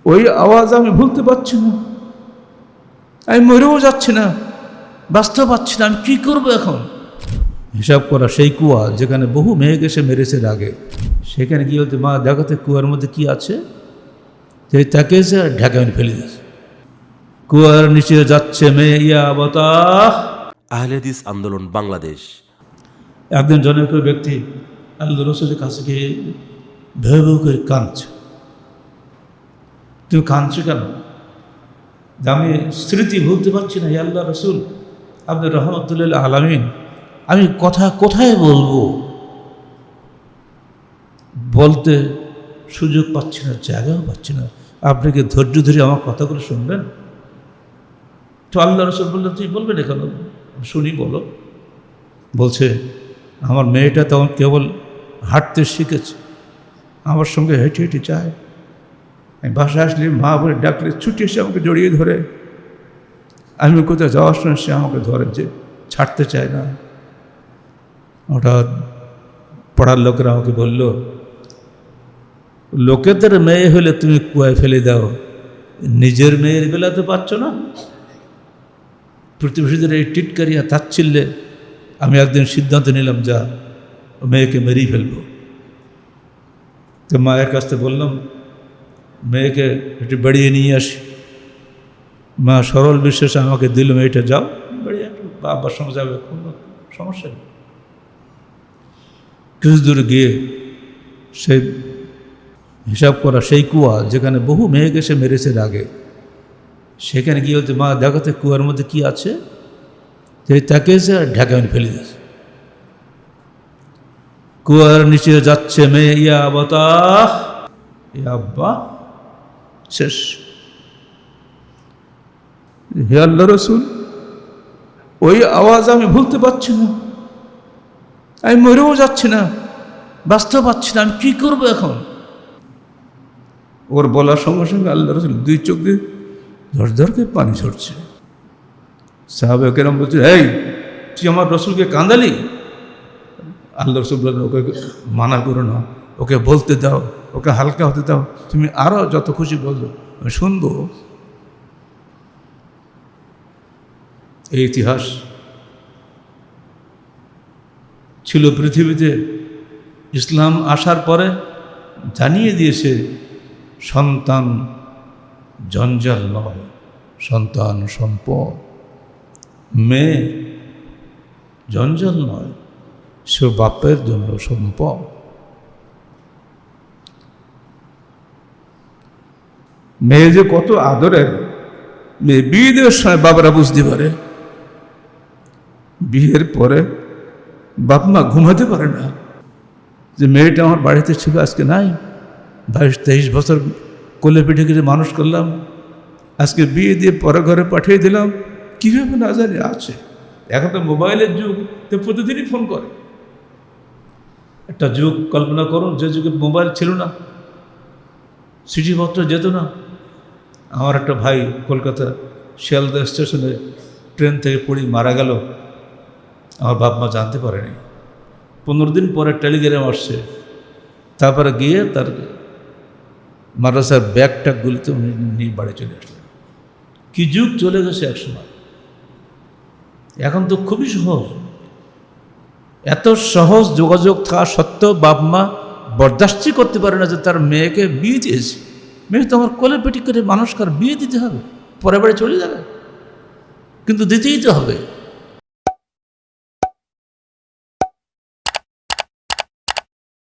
ওই আওয়াজ আমি ভুলতে পারছি না, আমি মরেও যাচ্ছি না, বাঁচতে পারছি না, আমি কী করবো এখন? হিসাব করা সেই কুয়া যেখানে বহু মেয়েকে সে মেরেছে আগে, সেখানে গিয়ে বলতে, মা দেখাতে কুয়ার মধ্যে কি আছে। সেই তাকে এসে ঢাকা ফেলে দিয়েছে। কুয়ার নিচে যাচ্ছে মেয়ে, ইয়া বতা। আহলে হাদিস আন্দোলন বাংলাদেশ। একদিন জনৈক ব্যক্তি আল্লাহ রসুলের কাছে গিয়ে ভেউ ভেউ করে কাঁদছে। তুমি কাঁদছো কেন? আমি স্মৃতি ভুলতে পারছি না, আল্লাহ রসুল আপনি রহমতুল্লাহ আলামিন, আমি কথা কোথায় বলবো, বলতে সুযোগ পাচ্ছি না, জায়গাও পাচ্ছি না, আপনি কি ধৈর্য ধরে আমার কথাগুলো শুনবেন? তো আল্লাহ রসুল বললেন, তুই বলবেন এখন, শুনি, বলো। বলছে, আমার মেয়েটা তখন কেবল হাঁটতে শিখেছে, আমার সঙ্গে হেঁটে হেঁটে যায়, আমি বাসায় আসলে মা বলে ডাকলে ছুটে এসে আমাকে জড়িয়ে ধরে, আমি কোথাও যাওয়ার সময় সে আমাকে ধরে, যে ছাড়তে চায় না। হঠাৎ পড়ার লোকেরা আমাকে বলল, লোকেদের মেয়ে হলে তুমি কুয়ায় ফেলে দাও, নিজের মেয়ের বেলাতে পারছ না। প্রতিবেশীদের এই টিটকারিয়া তাচ্ছিল্যে আমি একদিন সিদ্ধান্ত নিলাম, যা মেয়েকে মেরেই ফেলবো। তো মায়ের কাছ থেকে বললাম, মেয়েকে একটু বেড়িয়ে নিয়ে আসি। মা সরল বিশ্বাসে আমাকে দিল, মেয়েটা যাও বেড়িয়ে, বাবার সঙ্গে যাবে, কোনো সমস্যা নেই। কিছু দূর গিয়ে সেই হিসাব করা সেই কুয়া যেখানে বহু মেয়েকে সে মেরেছে আগে, সেখানে গিয়ে বলতে, মা দেখাতে কুয়ার মধ্যে কি আছে। সেই তাকে এসে ঢাকা ফেলে দিয়েছে। কুয়ার নিচে যাচ্ছে মেয়ে, ইয়া বতা, ইয়া আব্বা, শেষ। হে আল্লাহ রসুল, ওই আওয়াজ আমি ভুলতে পারছি না, আমি মরেও যাচ্ছি না, বাঁচতে পারছি না, আমি কী করবো এখন? ওর বলার সঙ্গে সঙ্গে আল্লাহ রসুল দুই চোখ দিয়ে ধর ধর করে পানি ঝরছে। সাহাবে কেরাম বলছে, এই তুই আমার রসুলকে কাঁদালি? আল্লাহ রসুল বললেন, ওকে মানা করো না, ওকে বলতে দাও, ওকে হালকা হতে দাও, তুমি আরও যত খুশি বললো আমি শুনবো। এই ইতিহাস ছিল পৃথিবীতে। ইসলাম আসার পরে জানিয়ে দিয়েছে, সন্তান জঞ্জাল নয়, সন্তান সম্পদ। মেয়ে জঞ্জাল নয়, সে বাপের জন্য সম্পদ। মেয়ে যে কত আদরের, মেয়ে বিয়ে দেওয়ার সময় বাবারা বুঝতে পারে, বিয়ের পরে বাপ মা ঘুমাতে পারে না, যে মেয়েটা আমার বাড়িতে ছিল, আজকে নাই। 22-23 বছর কোলে পিঠে করে মানুষ করলাম, আজকে বিয়ে দিয়ে পরে ঘরে পাঠিয়ে দিলাম, কীভাবে না জানি আছে। এখন তো মোবাইলের যুগ, তো প্রতিদিনই ফোন করে। একটা যুগ কল্পনা করুন, যে যুগে মোবাইল ছিল না, চিঠিপত্র যেত না। আমার একটা ভাই কলকাতা শিয়ালদা স্টেশনে ট্রেন থেকে পড়ে মারা গেল, আমার বাপ মা জানতে পারেনি। 15 দিন পরে টেলিগ্রাম আসছে, তারপরে গিয়ে তার মাদ্রাসার ব্যাগটা গুলিতে নিয়ে বাড়ি চলে আসলেন। কি যুগ চলে গেছে একসময়। এখন তো খুবই সহজ, এত সহজ যোগাযোগ থাকা সত্ত্বেও বাপ মা বরদাস্তি করতে পারে না যে তার মেয়েকে বিয়ে দিয়েছে। মেয়ে তো আমার কোলে পিটি করে মানুষ কার বিয়ে দিতে হবে, পরে বাড়ি চলে যাবে, কিন্তু দিতেই তো হবে।